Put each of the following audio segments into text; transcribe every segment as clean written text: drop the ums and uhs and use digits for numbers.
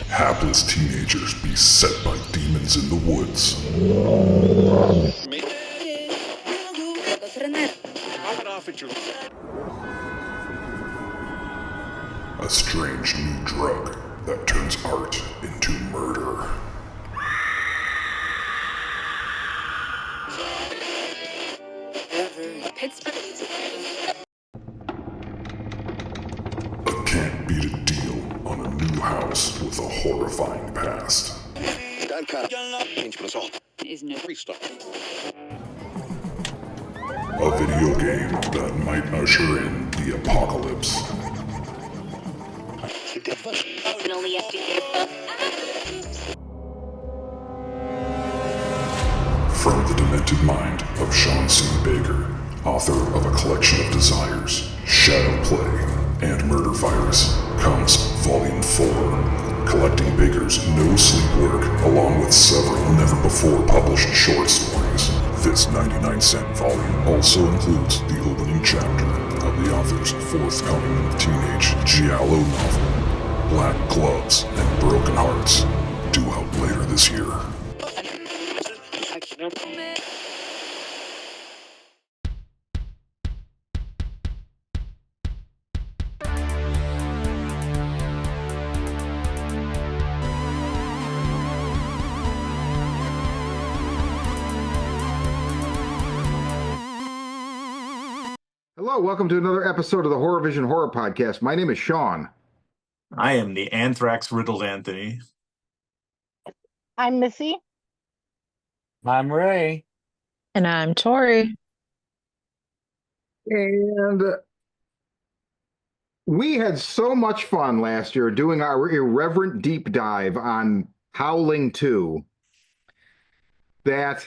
Hapless teenagers beset by demons in the woods. A strange new drug that turns art into murder. A can't beat a deal on a new house with a horrifying past. A video game that might usher in the apocalypse. From the demented mind of Sean C. Baker, author of A Collection of Desires, Shadow Play, and Murder Virus, comes Volume 4, collecting Baker's no-sleep work along with several never-before-published short stories. This 99-cent volume also includes the opening chapter of the author's forthcoming teenage giallo novel, Black Gloves and Broken Hearts, due out later this year. Hello, welcome to another episode of the Horror Vision Horror Podcast. My name is Sean. I am the anthrax-riddled Anthony. I'm Missy. I'm Ray. And I'm Tori. And we had so much fun last year doing our irreverent deep dive on Howling 2 that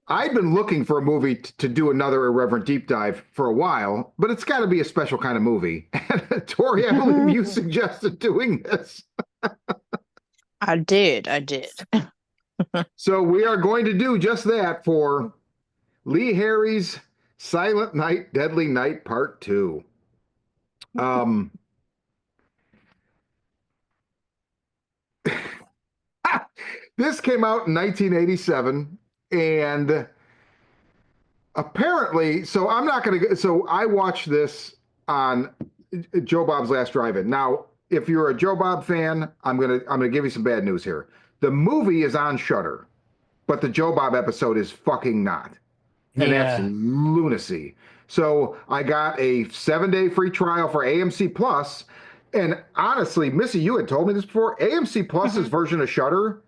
I've been looking for a movie to do another irreverent deep dive for a while, but it's got to be a special kind of movie. And Tori, I believe you suggested doing this. I did. So we are going to do just that for Lee Harry's Silent Night, Deadly Night Part 2. This came out in 1987, and apparently, so I watched this on Joe Bob's Last Drive-In. Now, if you're a Joe Bob fan, I'm gonna give you some bad news here. The movie is on Shudder, but the Joe Bob episode is fucking not. And that's lunacy. So I got a 7-day free trial for AMC Plus. And honestly, Missy, you had told me this before. AMC Plus's version of Shudder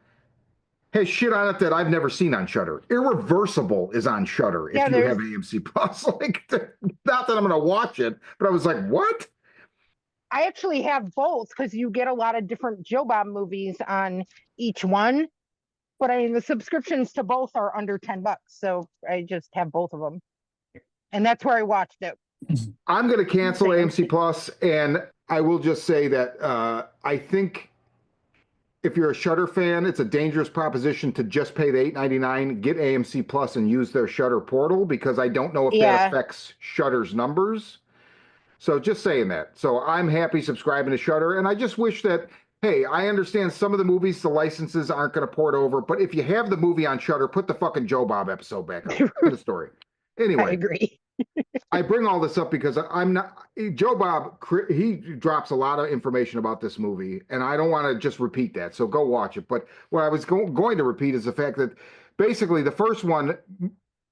has shit on it that I've never seen on Shudder. Irreversible is on Shudder if you have AMC Plus. Like, not that I'm going to watch it, but I was like, what? I actually have both because you get a lot of different Joe Bob movies on each one. But I mean, the subscriptions to both are under $10, so I just have both of them, and that's where I watched it. I'm going to cancel AMC Plus, and I will just say that I think if you're a Shudder fan, it's a dangerous proposition to just pay the $8.99, get AMC Plus, and use their Shudder portal, because I don't know if that affects Shudder's numbers. So just saying that. So I'm happy subscribing to Shudder, and I just wish that. Hey, I understand some of the movies, the licenses aren't going to port over, but if you have the movie on Shudder, put the fucking Joe Bob episode back up in the story. Anyway, I agree. I bring all this up because I'm not, Joe Bob, he drops a lot of information about this movie, and I don't want to just repeat that, so go watch it. But what I was going to repeat is the fact that basically the first one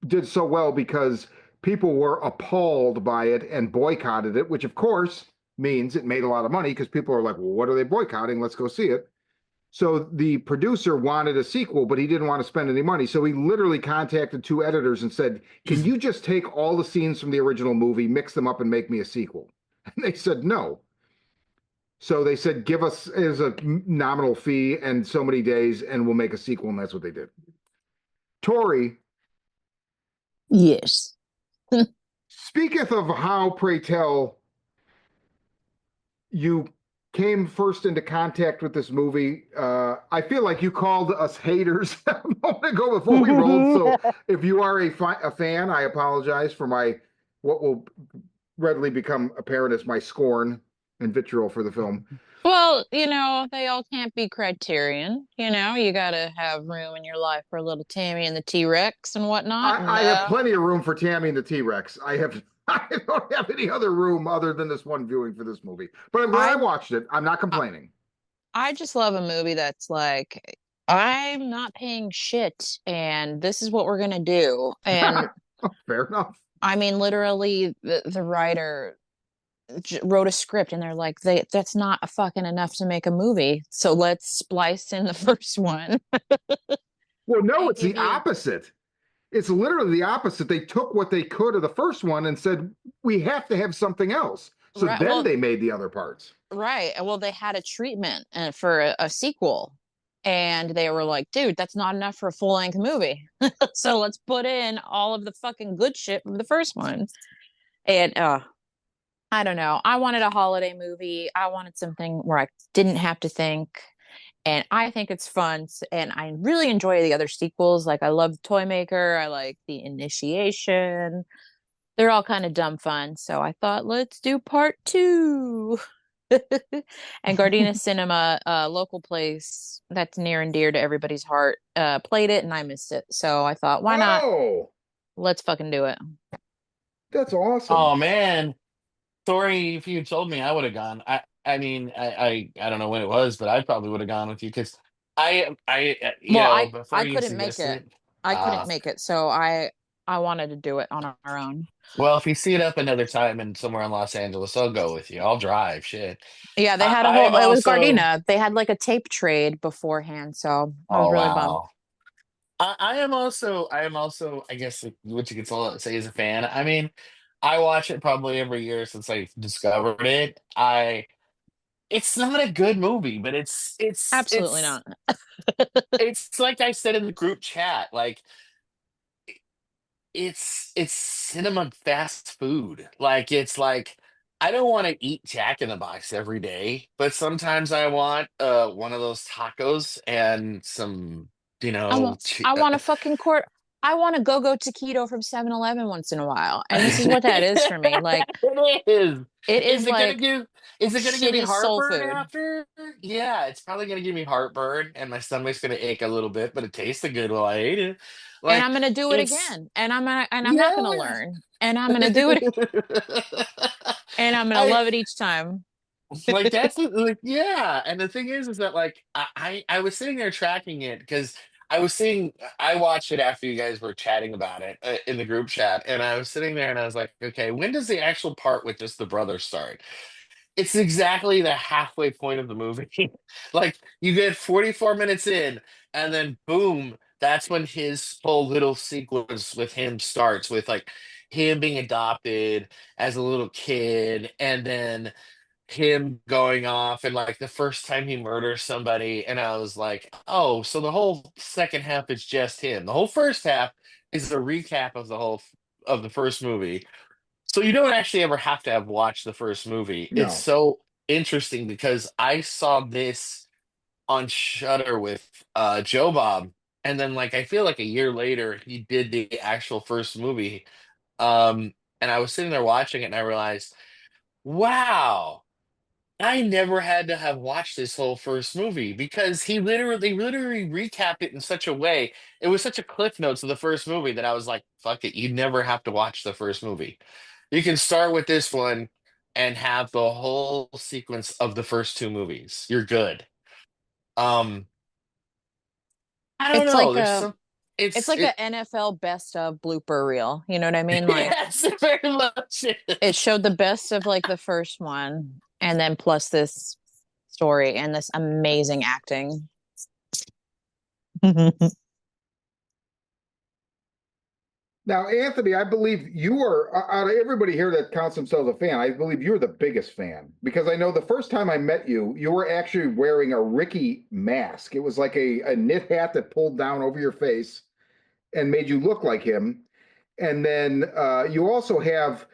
did so well because people were appalled by it and boycotted it, which of course means it made a lot of money because people are like, well, what are they boycotting? Let's go see it. So the producer wanted a sequel, but he didn't want to spend any money. So he literally contacted 2 editors and said, can you just take all the scenes from the original movie, mix them up, and make me a sequel? And they said no. So they said, give us as a nominal fee and so many days, and we'll make a sequel. And that's what they did. Tori. Yes. Speaketh of how, pray tell, you came first into contact with this movie, I feel like you called us haters a moment ago before we rolled. So if you are a fan, I apologize for what will readily become apparent as my scorn and vitriol for the film. Well, they all can't be Criterion. You gotta have room in your life for a little Tammy and the T-Rex and whatnot. I have plenty of room for Tammy and the T-Rex. I don't have any other room other than this one viewing for this movie. But I'm glad I watched it. I'm not complaining. I just love a movie that's like, I'm not paying shit, and this is what we're gonna do. And Fair enough. I mean, literally, the writer wrote a script, and they're like, that's not fucking enough to make a movie. So let's splice in the first one. Well, no, it's the opposite. It's literally the opposite. They took what they could of the first one and said, we have to have something else. So then they made the other parts. Right. Well, they had a treatment for a sequel. And they were like, dude, that's not enough for a full-length movie. So let's put in all of the fucking good shit from the first one. And I don't know. I wanted a holiday movie. I wanted something where I didn't have to think. And I think it's fun. And I really enjoy the other sequels. Like, I love Toy Maker. I like The Initiation. They're all kind of dumb fun. So I thought, let's do part 2. And Gardena Cinema, local place that's near and dear to everybody's heart, played it, and I missed it. So I thought, why not? Let's fucking do it. That's awesome. Oh man, Tori, if you told me, I would have gone. I mean, I don't know when it was, but I probably would have gone with you because before I you couldn't make suggested it. I couldn't make it, so I wanted to do it on our own. Well, if you see it up another time and somewhere in Los Angeles, I'll go with you. I'll drive. Shit. Yeah, they had a I am whole. It was also. Gardena. They had like a tape trade beforehand, so I was Oh really bummed. wow. I am also. I am also. I guess what you could say is a fan. I mean, I watch it probably every year since I discovered it. It's not a good movie, but Absolutely not. it's like I said in the group chat, like it's cinema fast food. Like it's like I don't want to eat Jack in the Box every day, but sometimes I want one of those tacos and some, I want a fucking quart. I want a go-go taquito from 7-Eleven once in a while. And this is what that is for me. Like, it is. it is it like gonna is it gonna give me shitty soul heartburn food. after? Yeah, it's probably gonna give me heartburn and my stomach's gonna ache a little bit, but it tasted good while I ate it. And Like I'm gonna do it it's again. And I'm not gonna yeah. learn. And I'm gonna do it. And I'm gonna I love it each time. like that's like yeah. And the thing is that like I was sitting there tracking it because I watched it after you guys were chatting about it in the group chat, and I was sitting there and I was like, okay, when does the actual part with just the brothers start? It's exactly the halfway point of the movie. Like you get 44 minutes in, and then boom, that's when his whole little sequence with him starts with like him being adopted as a little kid, and then him going off and like the first time he murders somebody, and I was like, oh, so the whole second half is just him. The whole first half is a recap of of the first movie, so you don't actually ever have to have watched the first movie. It's No. so interesting because I saw this on Shutter with Joe Bob, and then like I feel like a year later he did the actual first movie. And I was sitting there watching it and I realized, wow, I never had to have watched this whole first movie because literally recapped it in such a way. It was such a cliff notes of the first movie that I was like, fuck it, you never have to watch the first movie. You can start with this one and have the whole sequence of the first two movies. You're good. Um, I don't It's know. like There's a some it's like it a NFL best of blooper reel. You know what I mean? Like, yes, it very much it is. showed the best of like the first one, and then plus this story and this amazing acting. Now, Anthony, I believe you are out of everybody here that counts themselves a fan. I believe you're the biggest fan because I know the first time I met you, you were actually wearing a Ricky mask. It was like a knit hat that pulled down over your face and made you look like him. And then you also have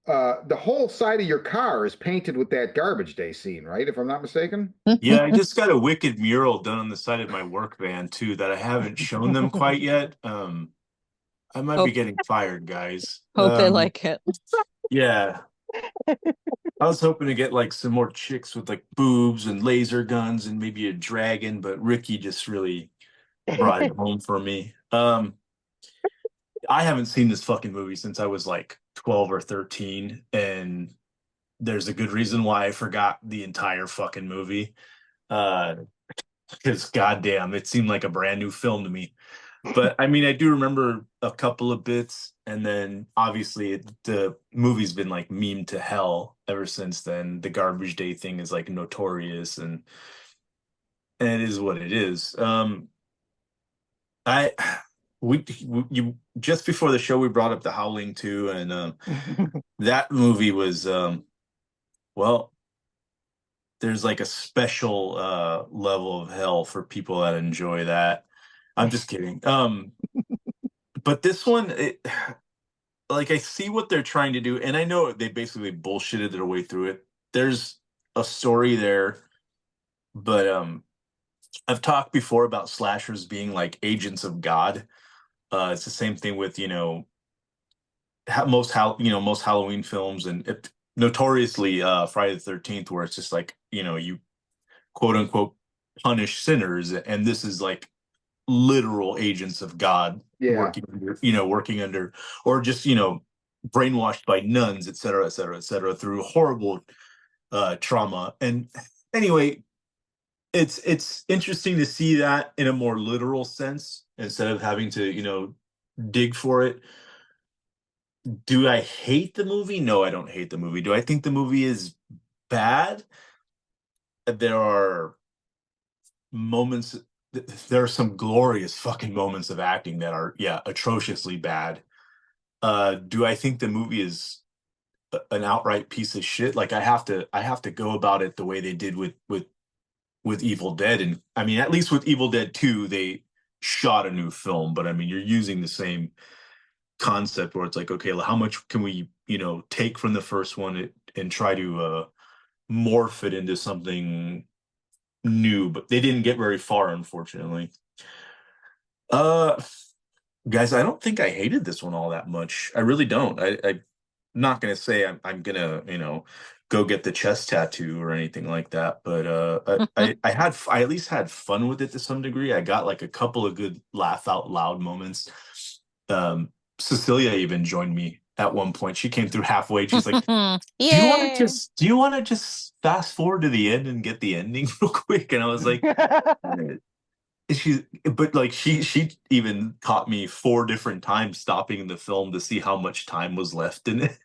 the whole side of your car is painted with that garbage day scene, right? If I'm not mistaken. Yeah, I just got a wicked mural done on the side of my work van too that I haven't shown them quite yet. I might be Hope getting fired, guys. hope they like it. Yeah. I was hoping to get like some more chicks with like boobs and laser guns and maybe a dragon, but Ricky just really brought it home for me. I haven't seen this fucking movie since I was like 12 or 13, and there's a good reason why I forgot the entire fucking movie. Because goddamn, it seemed like a brand new film to me. But I mean, I do remember a couple of bits, and then obviously the movie's been like meme to hell ever since then. The garbage day thing is like notorious, and it is what it is. I you just before the show we brought up The Howling 2, and that movie was well, there's like a special level of hell for people that enjoy that. I'm just kidding. But this one, like I see what they're trying to do, and I know they basically bullshitted their way through it. There's a story there, but I've talked before about slashers being like agents of God. It's the same thing with most Halloween films, and notoriously Friday the 13th, where it's just like you quote unquote punish sinners, and this is like literal agents of God Yeah. working under, or just brainwashed by nuns, et cetera, et cetera, et cetera, through horrible trauma. And anyway, it's interesting to see that in a more literal sense instead of having to dig for it. Do I hate the movie? No, I don't hate the movie. Do I think the movie is bad? There are moments, there are some glorious fucking moments of acting that are, yeah, atrociously bad. Do I think the movie is an outright piece of shit? Like I have to go about it the way they did with Evil Dead. And I mean, at least with Evil Dead 2, they shot a new film, but I mean, you're using the same concept where it's like, okay, well, how much can we take from the first one and try to morph it into something new? But they didn't get very far, unfortunately. Guys, I don't think I hated this one all that much. I really don't. I'm not gonna say I'm gonna go get the chest tattoo or anything like that, but I at least had fun with it to some degree. I got like a couple of good laugh out loud moments. Cecilia even joined me at one point. She came through halfway. She's like, Yeah. do you want to just fast forward to the end and get the ending real quick?" And I was like, she even caught me 4 different times stopping the film to see how much time was left in it.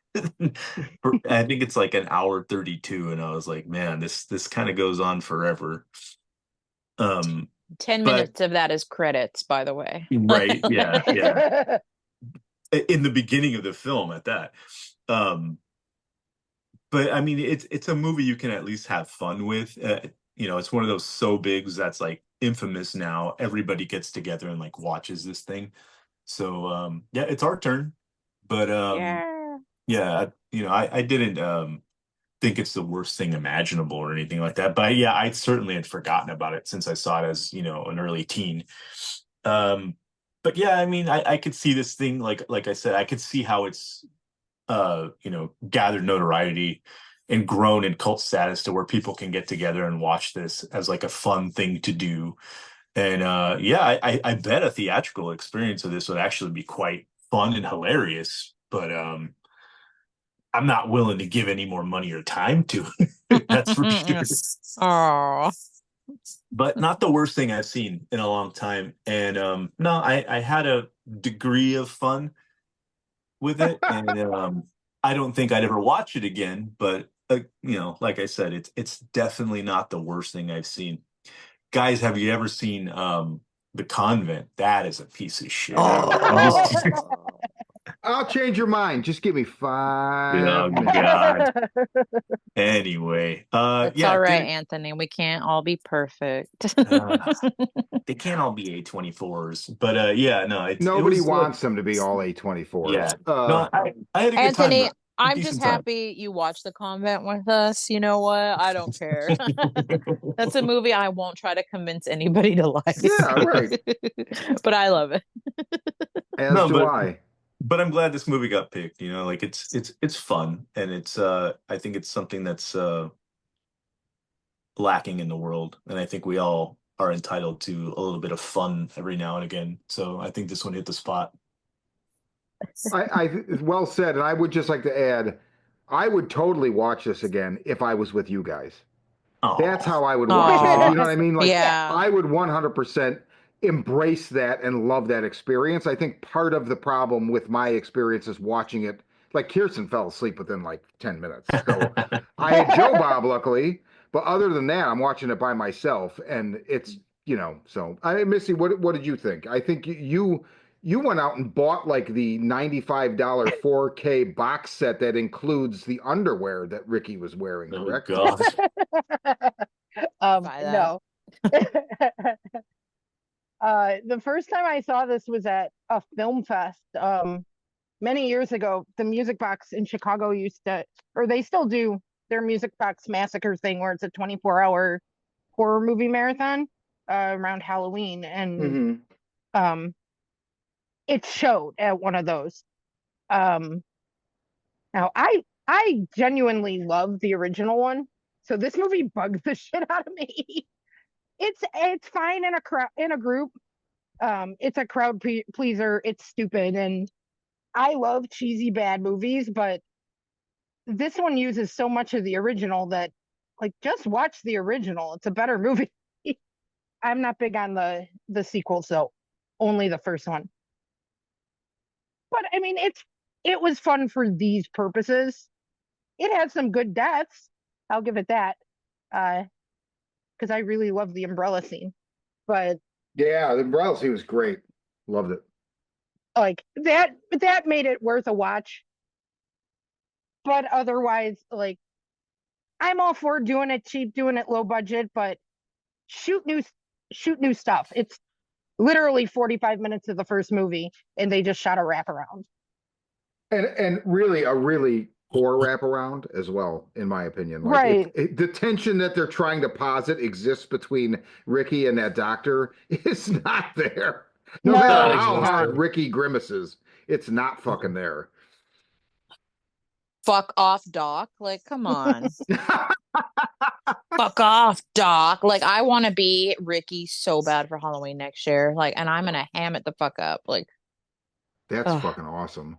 I think it's like an hour 32, and I was like, man, this kind of goes on forever. 10 but minutes of that is credits, by the way. right, yeah. In the beginning of the film at that. But I mean, it's a movie you can at least have fun with. It's one of those so bigs that's like infamous now. Everybody gets together and like watches this thing. So yeah, it's our turn. But yeah, I didn't think it's the worst thing imaginable or anything like that. But yeah, I certainly had forgotten about it since I saw it as an early teen. But yeah, I mean, I could see this thing, like I said, I could see how it's gathered notoriety and grown in cult status to where people can get together and watch this as like a fun thing to do. And yeah, I bet a theatrical experience of this would actually be quite fun and hilarious. But I'm not willing to give any more money or time to it. That's for sure. Oh. But not the worst thing I've seen in a long time. And no, I had a degree of fun with it, and I don't think I'd ever watch it again. But like I said, it's definitely not the worst thing I've seen. Guys, have you ever seen The Convent? That is a piece of shit. I'll change your mind. Just give me 5 Oh, minutes. God. Anyway, It's yeah, all right, Anthony. We can't all be perfect. they can't all be A24s, but yeah, no, Nobody it was, wants them to be all A24s. yeah. No, I had a good Anthony, time. I'm decent just time. happy you watched The Convent with us. You know what? I don't care. That's a movie I won't try to convince anybody to like. Yeah, right. But I love it. As No, do I. but I'm glad this movie got picked. You know, like it's fun, and it's I think it's something that's lacking in the world, and I think we all are entitled to a little bit of fun every now and again. So I think this one hit the spot. I well said, and I would just like to add, I would totally watch this again if I was with you guys. That's Oh, how I would watch it. Aw. You know what I mean? Like Yeah. I would 100% embrace that and love that experience. I think part of the problem with my experience is watching it. Like Kirsten fell asleep within like 10 minutes. So I had Joe Bob, luckily, but other than that, I'm watching it by myself, and it's So Missy, what did you think? I think you went out and bought like the $95 4K box set that includes the underwear that Ricky was wearing, oh correct? God. Buy that. No. The first time I saw this was at a film fest many years ago. The Music Box in Chicago used to, or they still do, their Music Box Massacre thing where it's a 24-hour horror movie marathon around Halloween, and Mm-hmm. it showed at one of those. Um, Now I genuinely love the original one, so this movie bugs the shit out of me. It's fine in a group. It's a crowd pleaser. It's stupid, and I love cheesy bad movies, but this one uses so much of the original that, like, just watch the original. It's a better movie. I'm not big on the sequel, so only the first one. But I mean, it was fun for these purposes. It had some good deaths. I'll give it that. Because I really love the umbrella scene. But Yeah, the umbrella scene was great. Loved it. like that made it worth a watch. But otherwise, like, I'm all for doing it cheap, doing it low budget, but shoot new shoot new stuff. It's literally 45 minutes of the first movie, and they just shot a wraparound. And really a really poor wraparound as well, in my opinion. Like Right. the tension that they're trying to posit exists between Ricky and that doctor is not there. No matter No. how hard Non-existent. Ricky grimaces, it's not fucking there. Fuck off, Doc. Like, come on. Fuck off, Doc. Like, I want to be Ricky so bad for Halloween next year. Like, and I'm gonna ham it the fuck up. Like, That's ugh. fucking awesome.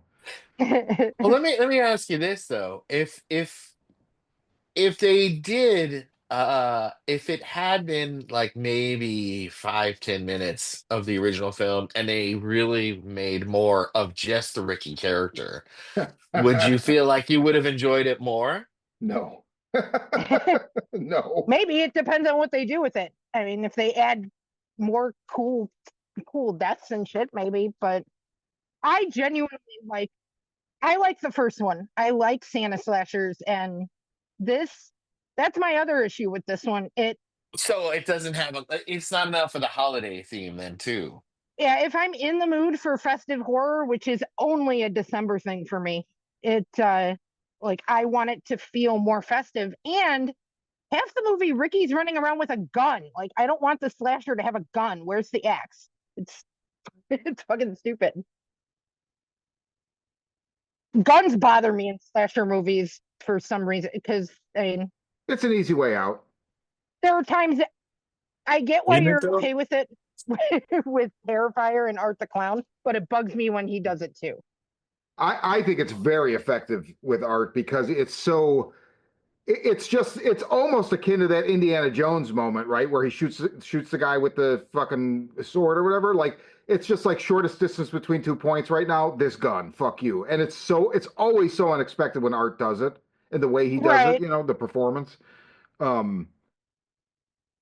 Well, let me ask you this though: if they did, if it had been like maybe 5-10 minutes of the original film, and they really made more of just the Ricky character, would you feel like you would have enjoyed it more? No. No. Maybe it depends on what they do with it. I mean, if they add more cool deaths and shit, maybe. But I genuinely like. I like the first one. I like Santa slashers, and this. That's my other issue with this one. So it doesn't have a. It's not enough for the holiday theme then too. Yeah, if I'm in the mood for festive horror, which is only a December thing for me, like, I want it to feel more festive. And half the movie, Ricky's running around with a gun. Like, I don't want the slasher to have a gun. Where's the axe? It's fucking stupid. Guns bother me in slasher movies for some reason, because I mean, It's an easy way out. there are times that I get why Isn't it you're though? okay with it with Terrifier and Art the Clown, but it bugs me when he does it too. I think it's very effective with art because it's almost akin to that Indiana Jones moment, right? Where he shoots the guy with the fucking sword or whatever. Like it's just like shortest distance between 2 points right now, this gun, fuck you. And it's always so unexpected when art does it and the way he does it, Right. the performance. Um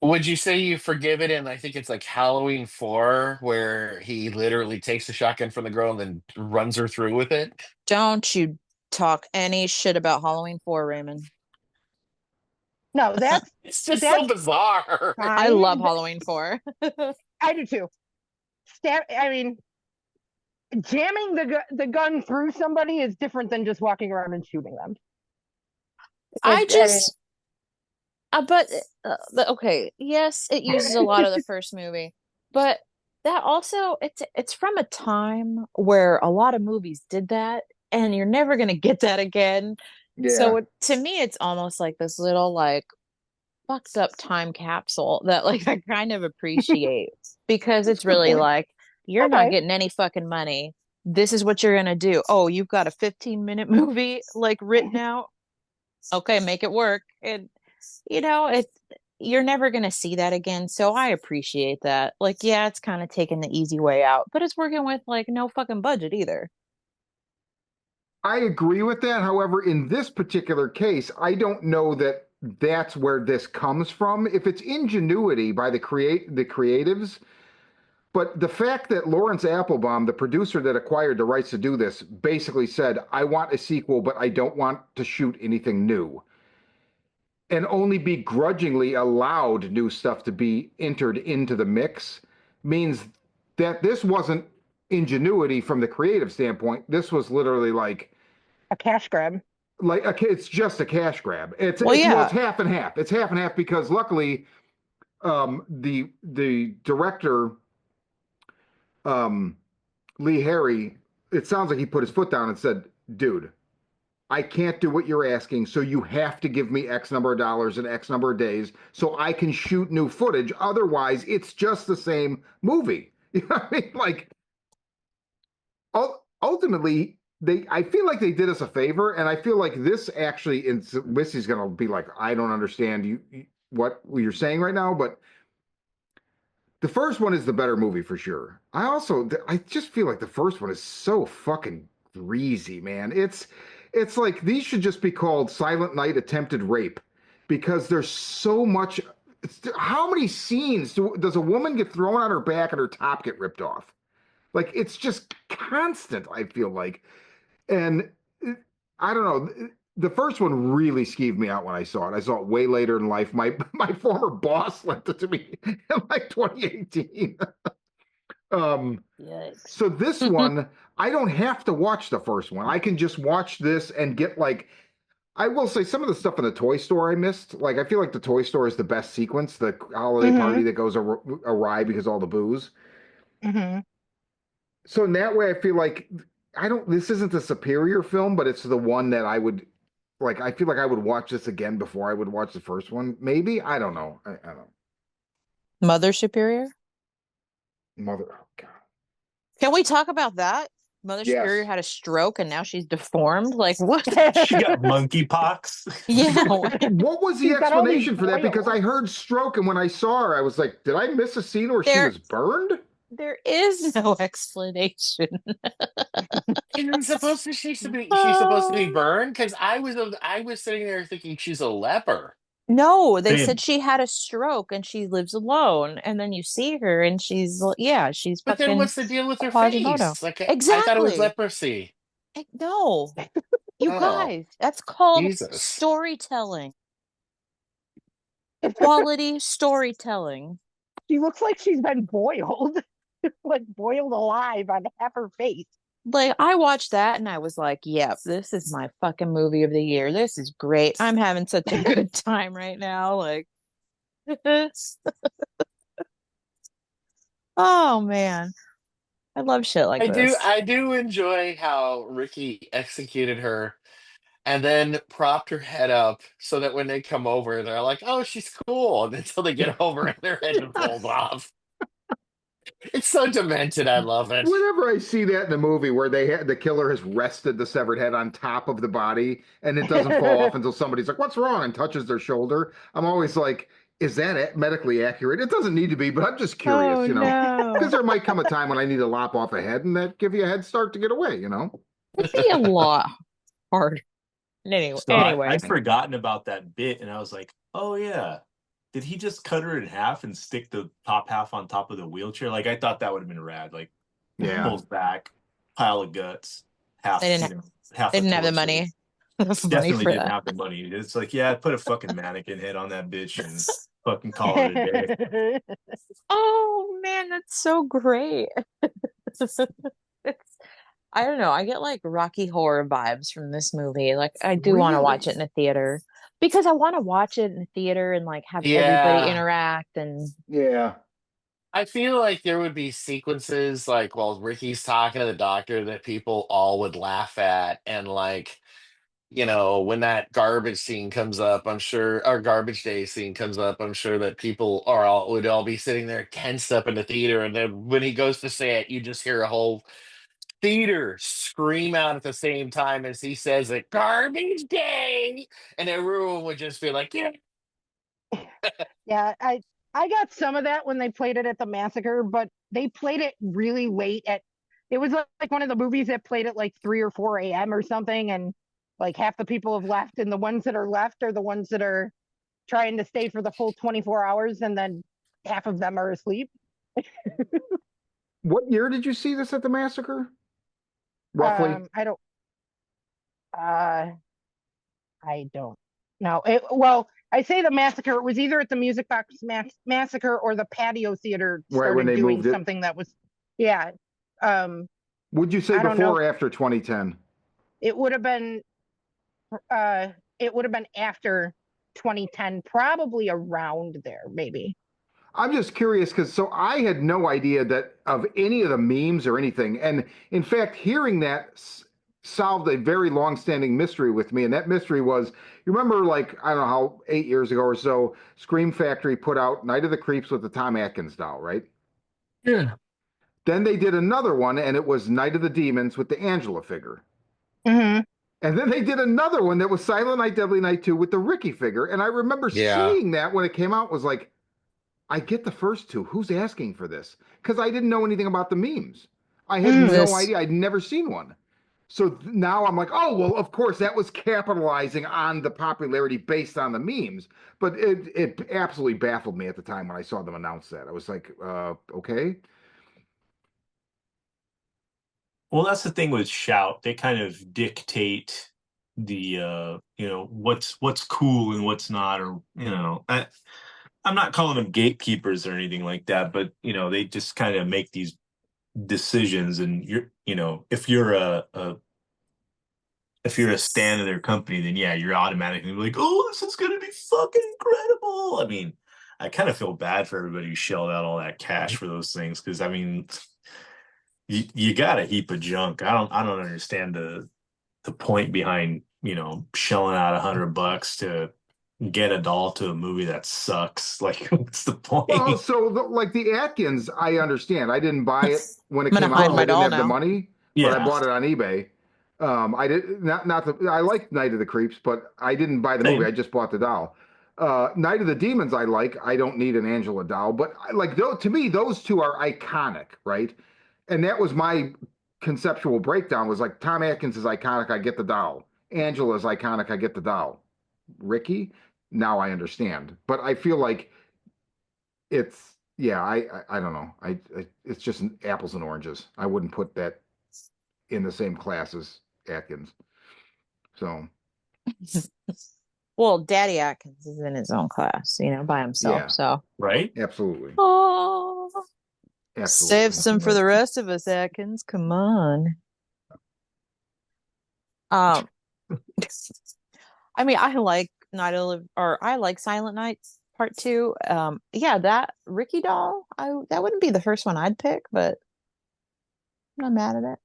Would you say you forgive it in, I think it's like Halloween 4, where he literally takes the shotgun from the girl and then runs her through with it? Don't you talk any shit about Halloween 4, Raymond. No, It's just so that's bizarre. I fine. love Halloween 4. I do too. I mean, jamming the gun through somebody is different than just walking around and shooting them. I It, just, but okay, yes, it uses a lot of the first movie, but that also it's from a time where a lot of movies did that, and you're never gonna get that again. So Yeah. to me, it's almost like this little like fucked up time capsule that like I kind of appreciate because That's it's a good really point. like you're not okay. getting any fucking money. This is what you're gonna do. Oh, you've got a 15-minute movie like written out. Okay, make it work. And it you're never gonna see that again. So I appreciate that. Like, yeah, it's kind of taking the easy way out, but it's working with like no fucking budget either. I agree with that. However, in this particular case, I don't know that that's where this comes from. If it's ingenuity by the creatives, but the fact that Lawrence Applebaum, the producer that acquired the rights to do this, basically said, "I want a sequel, but I don't want to shoot anything new." And only begrudgingly allowed new stuff to be entered into the mix means that this wasn't ingenuity from the creative standpoint. This was literally A cash grab. it's just a cash grab. Well, It's yeah. half and half. It's half and half because luckily the director um, Lee Harry, it sounds like he put his foot down and said, "Dude, I can't do what you're asking, so you have to give me X number of dollars and X number of days so I can shoot new footage. Otherwise, it's just the same movie." You know what I mean? Like, ultimately, I feel like they did us a favor, and I feel like this actually, and Missy's gonna be like, "I don't understand what you're saying right now," but the first one is the better movie for sure. I just feel like the first one is so fucking greasy, man. It's like these should just be called Silent Night Attempted Rape because there's so much. How many scenes does a woman get thrown on her back and her top get ripped off? Like it's just constant, I feel like. And I don't know. The first one really skeeved me out when I saw it. I saw it way later in life. My former boss lent it to me in like 2018. Yikes. So this one, I don't have to watch the first one. I can just watch this and get like I will say some of the stuff in the toy store I missed. Like I feel like the toy store is the best sequence, the holiday Mm-hmm. party that goes awry because all the booze. Mm-hmm. So in that way, I feel like I don't. This isn't a superior film, but it's the one that I would like. I feel like I would watch this again before I would watch the first one. Maybe I don't know. I don't. Mother Superior? Mother. Oh God. Can we talk about that? Mother Superior Yes. had a stroke and now she's deformed. Like what? She got monkeypox. Yeah. What was the She's got all these explanation for that? Because I boils. heard stroke, and when I saw her, I was like, did I miss a scene where she There was burned? there is no explanation. Isn't supposed to she's supposed to be Oh. burned? Because I was sitting there thinking she's a leper. No, they said Same. she had a stroke and she lives alone. And then you see her and she's But then fucking what's the deal with her Quasimodo. face? Like I thought it was Exactly. leprosy. No, you Oh, guys, that's called Jesus. storytelling. Quality storytelling. She looks like she's been boiled, like boiled alive on half her face. Like I watched that and I was like, yep, this is my fucking movie of the year. This is great. I'm having such a good time right now. Like oh man. I love shit like this. I do enjoy how Ricky executed her and then propped her head up so that when they come over, they're like, "Oh, she's cool," and until they get over and their head falls off. It's so demented. I love it. Whenever I see that in the movie where the killer has rested the severed head on top of the body and it doesn't fall off until somebody's like, "What's wrong?" and touches their shoulder, I'm always like, "Is that medically accurate?" It doesn't need to be, but I'm just Oh curious, because no. there might come a time when I need to lop off a head, and that give you a head start to get away. It'd be a lot harder. Anyway, So anyway. I'd forgotten about that bit, and I was like, "Oh yeah, did he just cut her in half and stick the top half on top of the wheelchair?" Like I thought that would have been rad. Like Yeah. pulls back, pile of guts, half They didn't half they a didn't have the torso. money. The money Definitely for didn't that. have the money. It's like, yeah, put a fucking mannequin head on that bitch and fucking call it a day. Oh man, that's so great. It's I don't know. I get like Rocky Horror vibes from this movie. Like I do want to watch it Really? in a theater because I want to watch it in a theater and like have everybody Yeah. interact and Yeah. I feel like there would be sequences like while Ricky's talking to the doctor that people all would laugh at. And like, when that garbage scene comes up, I'm sure, or garbage day scene comes up, I'm sure that people would all be sitting there tensed up in the theater. And then when he goes to say it, you just hear a whole theater scream out at the same time as he says it, garbage day. And everyone would just be like, yeah. Yeah, I got some of that when they played it at the massacre, but they played it really late at. It was like one of the movies that played at like 3 or 4 a.m. or something, and like half the people have left, and the ones that are left are the ones that are trying to stay for the full 24 hours, and then half of them are asleep. What year did you see this at the massacre? Roughly? I don't. Uh, I don't know. Well, I say the massacre. It was either at the Music Box Massacre or the Patio Theater Right when started they doing moved it. something that was, yeah. Um, Would you say I don't know. before or after 2010? It would have been. Uh, it would have been after 2010, probably around there, maybe. I'm just curious because so I had no idea that of any of the memes or anything. And in fact, hearing that solved a very long-standing mystery with me. And that mystery was, you remember, like, I don't know how, 8 years ago or so, Scream Factory put out Night of the Creeps with the Tom Atkins doll, right? Yeah. Then they did another one, and it was Night of the Demons with the Angela figure. Mm-hmm. And then they did another one that was Silent Night, Deadly Night 2 with the Ricky figure. And I remember Yeah. seeing that when it came out, was like, I get the first two. Who's asking for this? Because I didn't know anything about the memes. I had Mm. no this. idea. I'd never seen one. So now I'm like, oh, well, of course, that was capitalizing on the popularity based on the memes. But it absolutely baffled me at the time when I saw them announce that. I was like, okay. Well, that's the thing with Shout. They kind of dictate the what's cool and what's not, or I'm not calling them gatekeepers or anything like that, but they just kind of make these decisions, and if you're a stan of their company, then yeah, you're automatically like, oh, this is gonna be fucking incredible. I mean, I kind of feel bad for everybody who shelled out all that cash for those things, because I mean, you got a heap of junk. I don't understand the point behind shelling out $100 to get a doll to a movie that sucks. Like, what's the Well, point? so like the Atkins, I understand. I didn't buy it when I'm it gonna came out hide because I my didn't doll have the now. money, but I Yeah, bought it on eBay. I did not the I like Night of the Creeps, but I didn't buy the movie. I same. just bought the doll. Night of the Demons, I like. I don't need an Angela doll, but like though to me, those two are iconic, right? And that was my conceptual breakdown. Was like Tom Atkins is iconic. I get the doll. Angela is iconic. I get the doll. Ricky, now I understand, but I feel like it's yeah. I don't know. It's just apples and oranges. I wouldn't put that in the same class as Atkins. So Well, Daddy Atkins is in his own class, by himself. yeah, So, Right? absolutely, oh, save absolutely. some for the rest of us, Atkins. Come on. Um, I mean, I like I like Silent Nights Part Two. Yeah, that Ricky doll, that wouldn't be the first one I'd pick, but I'm not mad at it.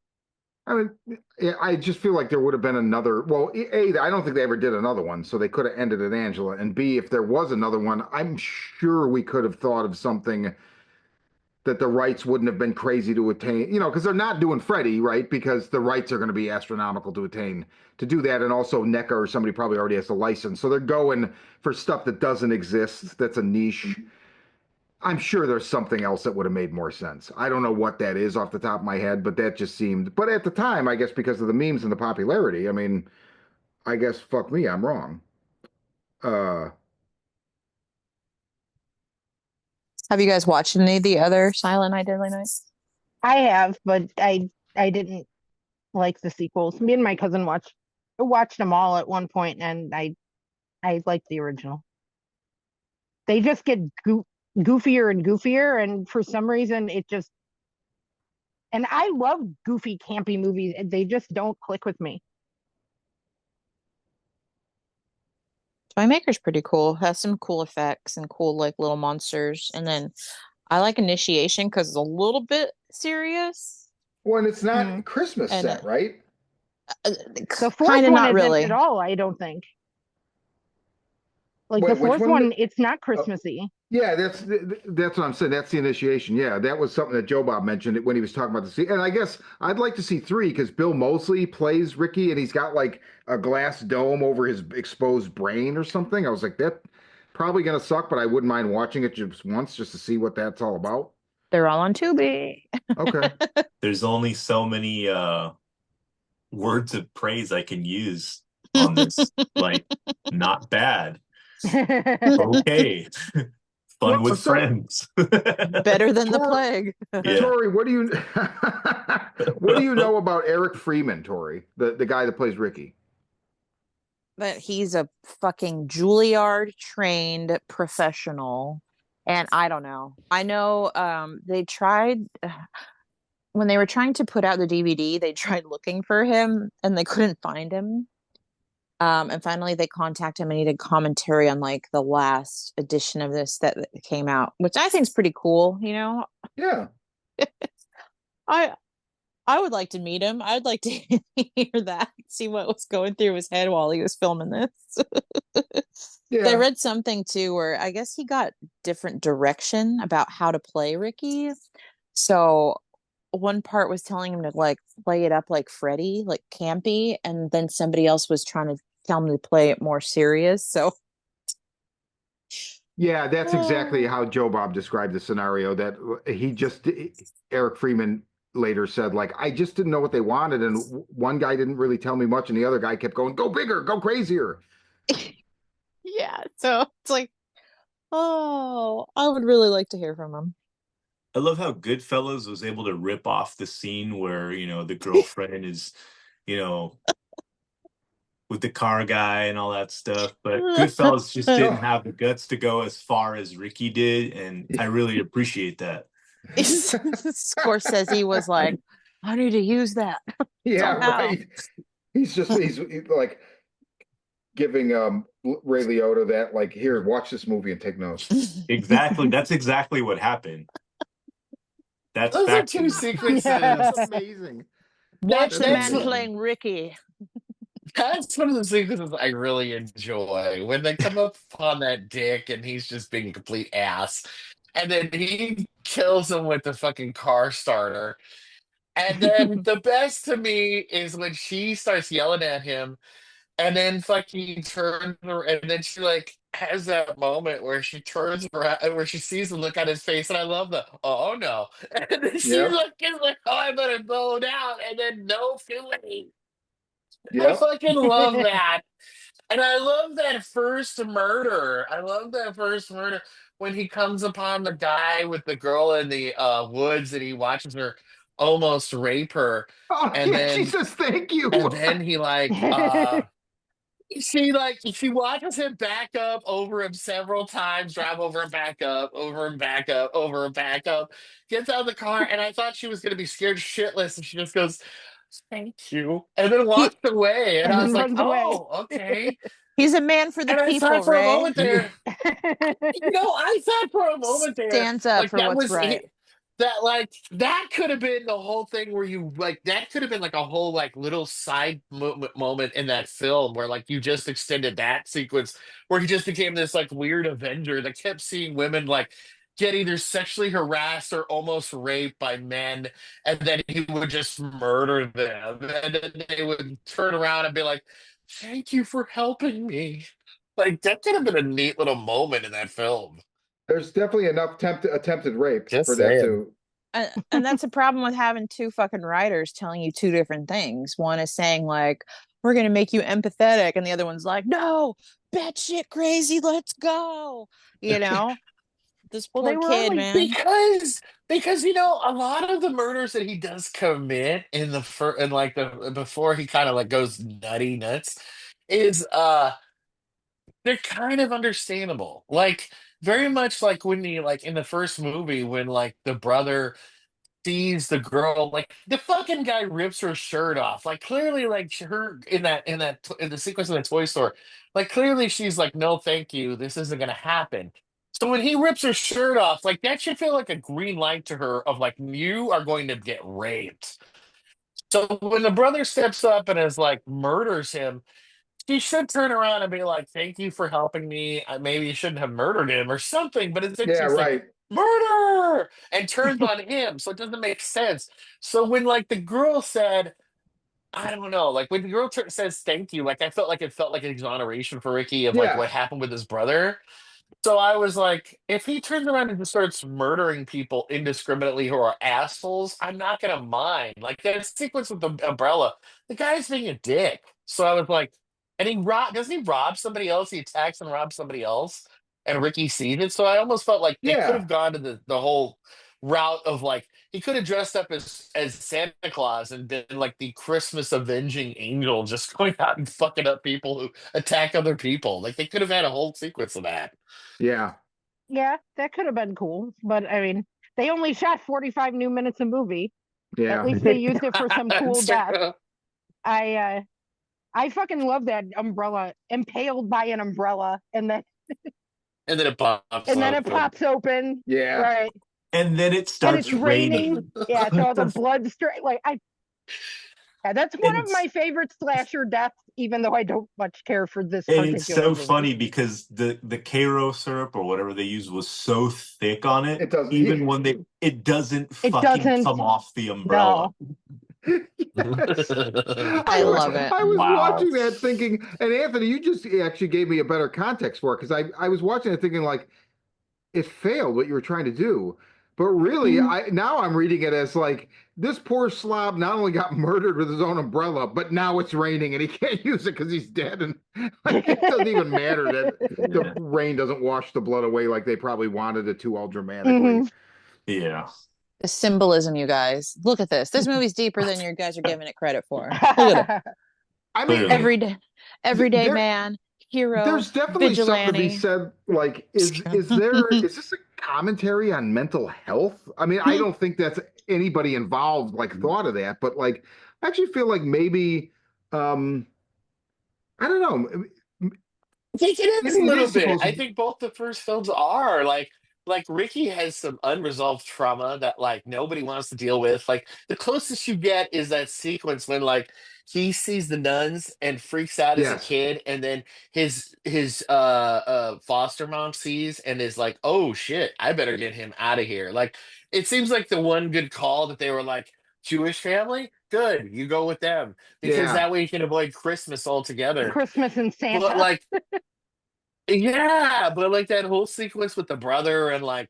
I mean, yeah, I just feel like there would have been another. Well, A, I don't think they ever did another one, so they could have ended at Angela. And B, if there was another one, I'm sure we could have thought of something that the rights wouldn't have been crazy to attain, because they're not doing Freddy, right? Because the rights are going to be astronomical to attain to do that. And also NECA or somebody probably already has the license. So they're going for stuff that doesn't exist, that's a niche. I'm sure there's something else that would have made more sense. I don't know what that is off the top of my head, but that just seemed, but at the time, I guess because of the memes and the popularity, I mean, I guess fuck me, I'm wrong. Uh, Have you guys watched any of the other Silent Night, Deadly Night? I have, but I didn't like the sequels. Me and my cousin watched them all at one point, and I liked the original. They just get goofier and goofier, and for some reason, it just And I love goofy, campy movies. They just don't click with me. Toymaker's pretty cool. Has some cool effects and cool like little monsters. And then I like Initiation because it's a little bit serious Well, and it's Mm. not Christmas and set, right? The fourth kind of one not isn't really. at all, I don't think. Like the Wait, which fourth one? one, it's not Oh, Christmassy. yeah, that's what I'm saying. That's the Initiation. Yeah, that was something that Joe Bob mentioned when he was talking about the scene. And I guess I'd like to see three because Bill Moseley plays Ricky, and he's got like a glass dome over his exposed brain or something. I was like, that probably gonna suck, but I wouldn't mind watching it just once just to see what that's all about. They're all on Tubi. Okay. There's only so many words of praise I can use on this. Like, not bad. Okay. Fun with So, friends. Better than the Tor plague. Yeah. Tori, what do you know about Eric Freeman, Tori, the guy that plays Ricky? That he's a fucking Juilliard trained professional. And I don't know. I know they tried when they were trying to put out the DVD, they tried looking for him and they couldn't find him. And finally they contacted him and he did commentary on like the last edition of this that came out, which I think is pretty cool, you know. Yeah. I I would like to meet him. I'd like to hear that, see what was going through his head while he was filming this. I Yeah. read something too where I guess he got different direction about how to play Ricky. So one part was telling him to like play it up like Freddy, like campy, and then somebody else was trying to tell him to play it more serious. So Yeah, that's exactly oh. how Joe Bob described the scenario that he just Eric Freeman later said like I just didn't know what they wanted and one guy didn't really tell me much and the other guy kept going go bigger, go crazier. Yeah, so it's like, oh, I would really like to hear from him. I love how Goodfellas was able to rip off the scene where, the girlfriend is, you know, with the car guy and all that stuff. But Goodfellas just didn't Oh, have the guts to go as far as Ricky did. And I really appreciate that. Scorsese was like, I need to use that yeah, somehow. right. He's like giving Ray Liotta that like here, watch this movie and take notes. Exactly. That's exactly what happened. That's Those are fact. two sequences. Yeah. That's amazing. Watch the That's man amazing. playing Ricky. That's one of the sequences I really enjoy when they come up on that dick and he's just being a complete ass, and then he kills him with the fucking car starter. And then the best to me is when she starts yelling at him, and then fucking turns her, and then she like has that moment where she turns around, where she sees the look on his face, and I love the oh no, and then she Yep. like is like oh I better blow down, and then no feeling. I Yep. fucking love that. And I love that first murder. I love that first murder when he comes upon the guy with the girl in the woods and he watches her almost rape her. Oh And yeah, she then says thank you. and then he she watches him back up over him several times, drive over and back up, over and back up, over and back up, gets out of the car, and I thought she was gonna be scared shitless, and she just goes, thank you, and then He walks away. And And I then was like, runs away. oh, okay. he's a man for the And I people, thought for a Ray. moment there, I thought for a moment there, Stands up like for that what's was right. that like that could have been the whole thing where you like that could have been like a whole like little side moment in that film where like you just extended that sequence where he just became this like weird avenger that kept seeing women like get either sexually harassed or almost raped by men, and then he would just murder them, and then they would turn around and be like, thank you for helping me. Like that could have been a neat little moment in that film. There's definitely enough attempted rape Just for that saying. to. And that's a problem with having two fucking writers telling you two different things. One is saying like, we're gonna make you empathetic, and the other one's like, no, batshit crazy, let's go. You know, this Well, poor they were kid, only man. Because a lot of the murders that he does commit in the and like the before he kind of like goes nuts is they're kind of understandable. Like very much like when he like in the first movie when like the brother sees the girl, like the fucking guy rips her shirt off, like clearly, like her in the sequence in the toy store, like clearly she's like, no thank you, this isn't gonna happen. So when he rips her shirt off, like that should feel like a green light to her of like, you are going to get raped. So when the brother steps up and is like murders him, she should turn around and be like, thank you for helping me. Maybe you shouldn't have murdered him or something. But instead, Yeah, she's like, right. murder! And turns on him. So it doesn't make sense. So when, like, the girl said, I don't know, like, when the girl says thank you, like, I felt like it felt like an exoneration for Ricky of, like, Yeah. what happened with his brother. So I was like, if he turns around and just starts murdering people indiscriminately who are assholes, I'm not gonna mind. Like that sequence with the umbrella, the guy's being a dick. So I was like, and doesn't he rob somebody else? He attacks and robs somebody else, and Ricky sees it. So I almost felt like they could Yeah. have gone to the whole route of like he could have dressed up as Santa Claus and been like the Christmas avenging angel, just going out and fucking up people who attack other people. Like they could have had a whole sequence of that. Yeah. Yeah, that could have been cool. But I mean, they only shot 45 new minutes of movie. At Yeah. least they used it for some cool It's death. true. I fucking love that umbrella, impaled by an umbrella, And then it pops and then it open. pops open. Yeah. Right. And then it And starts it's raining. Yeah, so all the The- blood straight yeah, that's one and of my favorite slasher deaths, even though I don't much care for this And particular it's so movie. funny because the Cairo syrup or whatever they use was so thick on it, It doesn't. even when it doesn't It fucking doesn't. come off the umbrella. No. Yes. I love it. I was Wow. watching that thinking, and Anthony, you just actually gave me a better context for it because I was watching it thinking like it failed what you were trying to do. But really, now I'm reading it as like this poor slob not only got murdered with his own umbrella, but now it's raining and he can't use it because he's dead. And like, it doesn't even matter that the rain doesn't wash the blood away like they probably wanted it to all dramatically. Mhm. Yeah. The symbolism, you guys. Look at this. This movie's deeper than you guys are giving it credit for. Look at it. I mean, Clearly. Everyday there- man, hero, there's definitely something to be vigilante. said. Like, is this a commentary on mental health? I mean, I don't think that's anybody involved like thought of that, but like, I actually feel like maybe, I don't know. I think it is a It little is bit. supposed I to. think both the first films are like Ricky has some unresolved trauma that like nobody wants to deal with. Like the closest you get is that sequence when like he sees the nuns and freaks out as a Yes. kid, and then his foster mom sees and is like, oh shit, I better get him out of here. Like it seems like the one good call that they were like, Jewish family, good, you go with them because Yeah. that way you can avoid Christmas altogether. Christmas and But Santa. like yeah, but like that whole sequence with the brother and like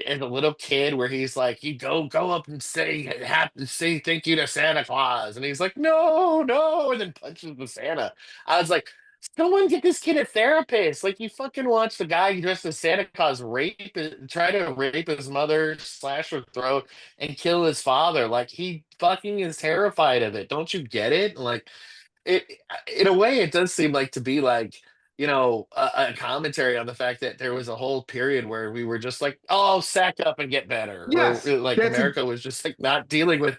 as a little kid where he's like, you go up and say thank you to Santa Claus, and he's like, no, no, and then punches the Santa. I was like, someone get this kid a therapist. Like you fucking watch the guy dressed as Santa Claus try to rape his mother, slash her throat, and kill his father. Like he fucking is terrified of it. Don't you get it? Like it in a way it does seem like to be like a commentary on the fact that there was a whole period where we were just like, oh, sack up and get better, where Yes. like That's America was just like not dealing with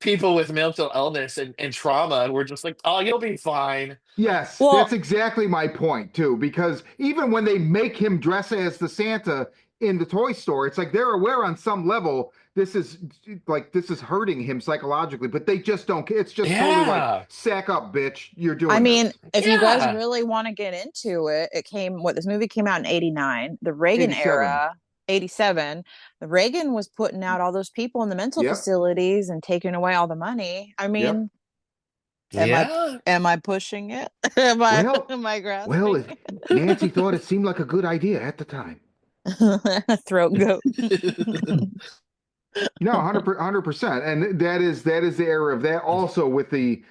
people with mental illness and trauma, and we're just like, oh, you'll be fine. Yes, that's Well, exactly my point too. Because even when they make him dress as the Santa in the toy store, it's like they're aware on some level this is hurting him psychologically, but they just don't. It's just totally like Yeah, sack up, bitch. You're doing I mean, this. if you guys yeah, really want to get into it, this movie came out in 89, the Reagan 87. era, 87. The Reagan was putting out all those people in the mental Yep. facilities and taking away all the money. I Yep. mean, yeah. am I pushing it? Am I Well, am I well, grasping? Nancy thought it seemed like a good idea at the time. Throat goat. No, 100%. And that is the era of that. Also with the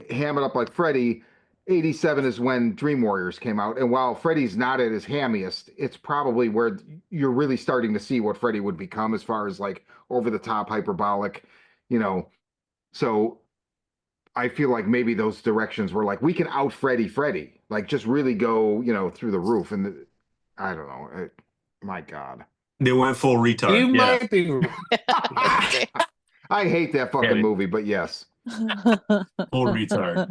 ham it up like Freddy, 87 is when Dream Warriors came out. And while Freddy's not at his hammiest, it's probably where you're really starting to see what Freddy would become as far as like over the top hyperbolic, you know. So I feel like maybe those directions were like we can out Freddy, like just really go, through the roof. And I don't know. My God. They went full retard. You Yeah. might be I hate that fucking Kevin. movie, but yes. Full retard.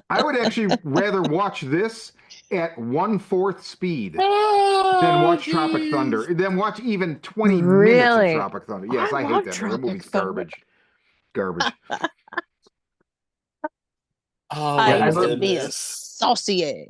I would actually rather watch this at 1/4 speed than Oh, watch Tropic jeez. Thunder, than watch even 20 minutes of Really? Tropic Thunder. Yes, I hate love that movie. That Tropic movie's Thunder. garbage. Garbage. Oh I my used to be a goodness. saucier.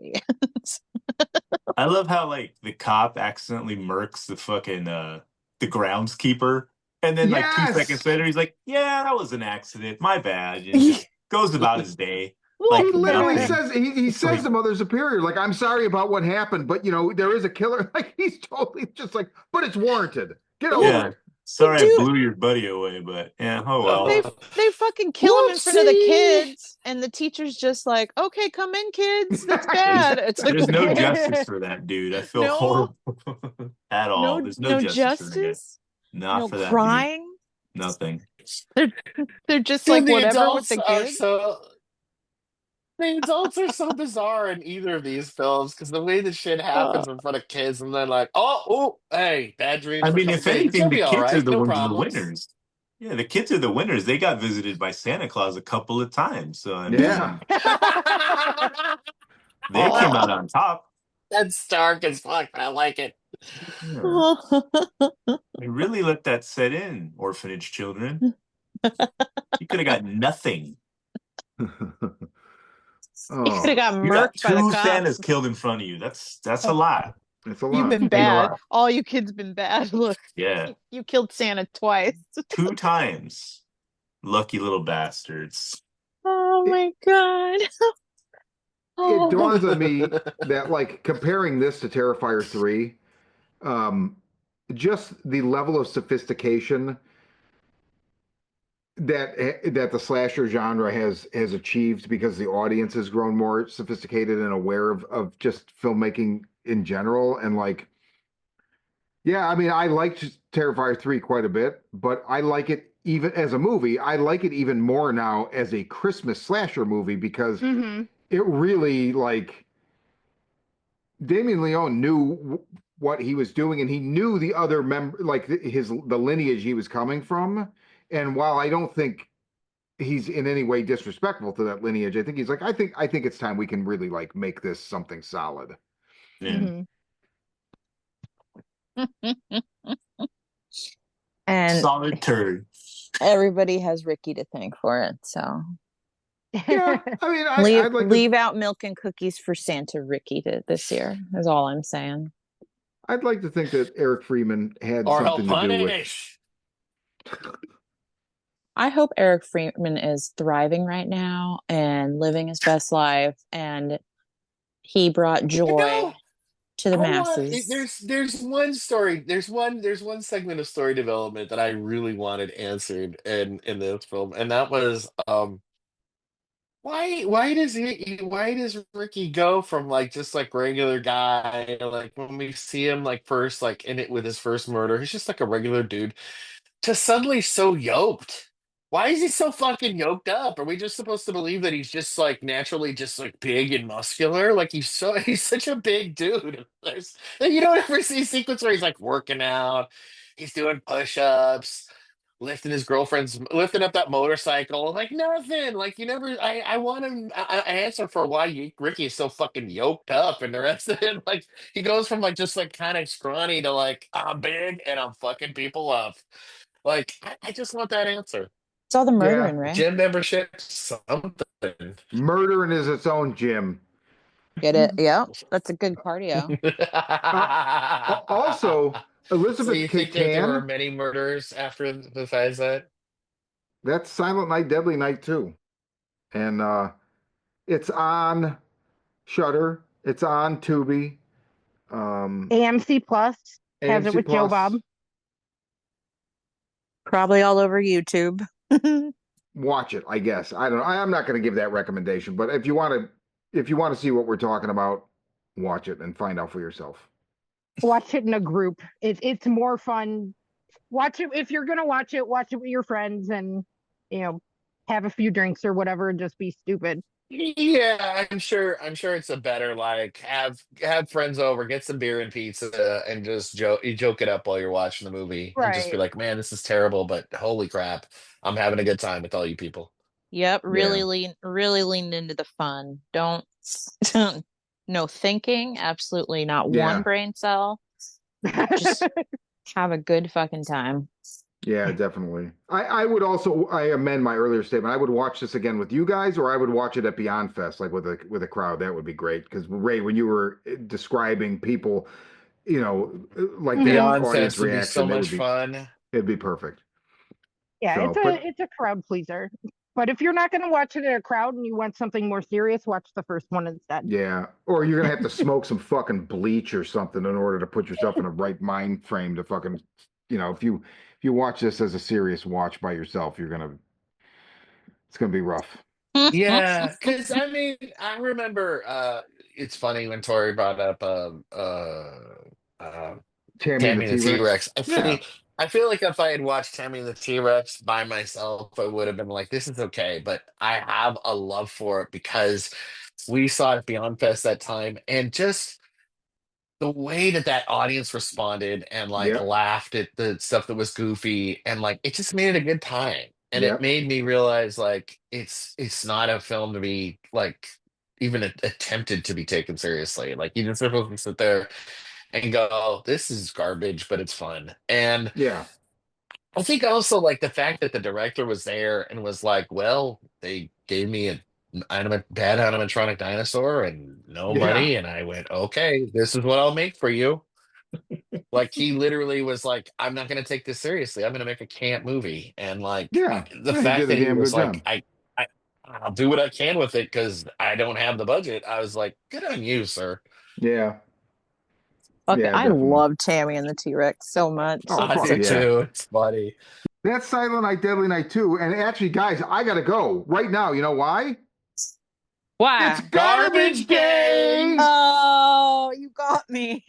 I love how like the cop accidentally murks the fucking the groundskeeper, and then like 2 Yes! seconds later he's like, "Yeah, that was an accident. My bad." And he just goes about his day. Like He literally nothing. says he It's says like- to Mother Superior, like, I'm sorry about what happened, but you know, there is a killer. Like he's totally just like, but it's warranted. Get over Yeah. it. Sorry, I Dude. blew your buddy away, but yeah, oh well. They fucking kill him in front of the Whoopsie. kids, and the teacher's just like, "Okay, come in, kids. That's bad." It's like, There's no justice for that dude. I feel No. horrible at all. There's no justice for that guy. justice, Not no for that dude. crying. Nothing. They're just Dude, like the whatever with adults the are kids. the adults are so bizarre in either of these films because the way the shit happens in front of kids, and then like, oh, hey, bad dreams. I for mean, a if couple days. anything, You'll the be all kids are right, the no ones are the problems. winners. Yeah, the kids are the winners. They got visited by Santa Claus a couple of times. So I mean, Yeah. they came out on top. That's dark as fuck. I like it. Yeah. They really let that set in, orphanage children. You could have got nothing. He Oh, could have got You got murked by the two cops. Santas killed in front of you. That's a lot. it's a You've lot. been Ain't a bad. lot. All you kids been bad. Look, Yeah, you killed Santa twice. 2 times. Lucky little bastards. Oh my god. It dawns on me that like comparing this to Terrifier 3, just the level of sophistication that the slasher genre has achieved because the audience has grown more sophisticated and aware of just filmmaking in general. And like, yeah, I mean, I liked Terrifier 3 quite a bit, but I like it even as a movie. I like it even more now as a Christmas slasher movie because Mhm. it really like Damien Leone knew what he was doing, and he knew the other member, like the lineage he was coming from. And while I don't think he's in any way disrespectful to that lineage, I think he's like, I think it's time we can really like make this something solid. Yeah. Mhm. And Solid turd. everybody has Ricky to thank for it. So Yeah, I mean, leave I'd like leave out milk and cookies for Santa Ricky this year. Is all I'm saying. I'd like to think that Eric Freeman had Or help something to do with. punish. I hope Eric Freeman is thriving right now and living his best life, and he brought joy to the masses. There's one story. There's one segment of story development that I really wanted answered in this film, and that was why does Ricky go from like just like regular guy, like when we see him like first like in it with his first murder, he's just like a regular dude, to suddenly so yoked. Why is he so fucking yoked up? Are we just supposed to believe that he's just like naturally just like big and muscular? Like he's such a big dude. You don't ever see a sequence where he's like working out, he's doing push-ups, lifting up that motorcycle, like nothing. Like you never. I want an answer for why Ricky is so fucking yoked up, and the rest of it, like he goes from like just like kind of scrawny to like I'm big and I'm fucking people up. Like I just want that answer. It's all the murdering, right? Gym membership, something. Murdering is its own gym. Get it? Yeah, that's a good cardio. Also, So Elizabeth you think that there were Katan, many murders after besides that? that's Silent Night, Deadly Night too. And it's on Shudder, it's on Tubi. AMC Plus has AMC it with Joe Plus. Bob. Probably all over YouTube. Watch it, I guess. I don't know. I'm not going to give that recommendation, but if you want to see what we're talking about, watch it and find out for yourself. Watch it in a group. It's more fun. Watch it if you're gonna watch it. Watch it with your friends and have a few drinks or whatever and just be stupid. Yeah, I'm sure it's a better like have friends over, get some beer and pizza, and just joke it up while you're watching the movie, and just be Right. like, man, this is terrible, but holy crap, I'm having a good time with all you people. Yep, Yeah. really leaned into the fun. Don't no thinking, absolutely not one Yeah. brain cell. Just have a good fucking time. Yeah, definitely. I would also I amend my earlier statement. I would watch this again with you guys, or I would watch it at Beyond Fest, like with a crowd. That would be great. Because Ray, when you were describing people, like that Mhm. Beyond audience Fest would be so reaction, much fun. it'd be perfect. Yeah, So, but it's a crowd pleaser. But if you're not going to watch it at a crowd and you want something more serious, watch the first one instead. yeah, or you're gonna have to smoke some fucking bleach or something in order to put yourself in a right mind frame to fucking, if you watch this as a serious watch by yourself, it's gonna be rough. Yeah, because I mean, I remember it's funny when Tori brought up uh Tammy and the Tammy the T-Rex. T-Rex. Yeah, I feel like if I had watched Tammy the T-Rex by myself, I would have been like, this is okay. But I have a love for it because we saw it at Beyond Fest that time, and just the way that that audience responded and like yep, laughed at the stuff that was goofy, and like it just made it a good time, and it yep, made me realize like it's not a film to be like even attempted to be taken seriously. Like you just supposed to sit there and go, oh, this is garbage, but it's fun. And yeah, I think also like the fact that the director was there and was like, well, they gave me a bad animatronic dinosaur and no yeah, money, and I went, okay, this is what I'll make for you. Like he literally was like, I'm not gonna take this seriously. I'm gonna make a camp movie. And like yeah, the yeah. He fact did a that he damn good was like, job. I I'll do what I can with it because I don't have the budget. I was like, good on you, sir. Yeah, Fuck, yeah, I definitely. love Tammy and the T-Rex so much. Oh I It's fuck do such yeah. too. It's funny. That's Silent Night, Deadly Night 2. And actually, guys, I gotta go right now. You know why? It's why? garbage Garbage day. day. Oh, you got me.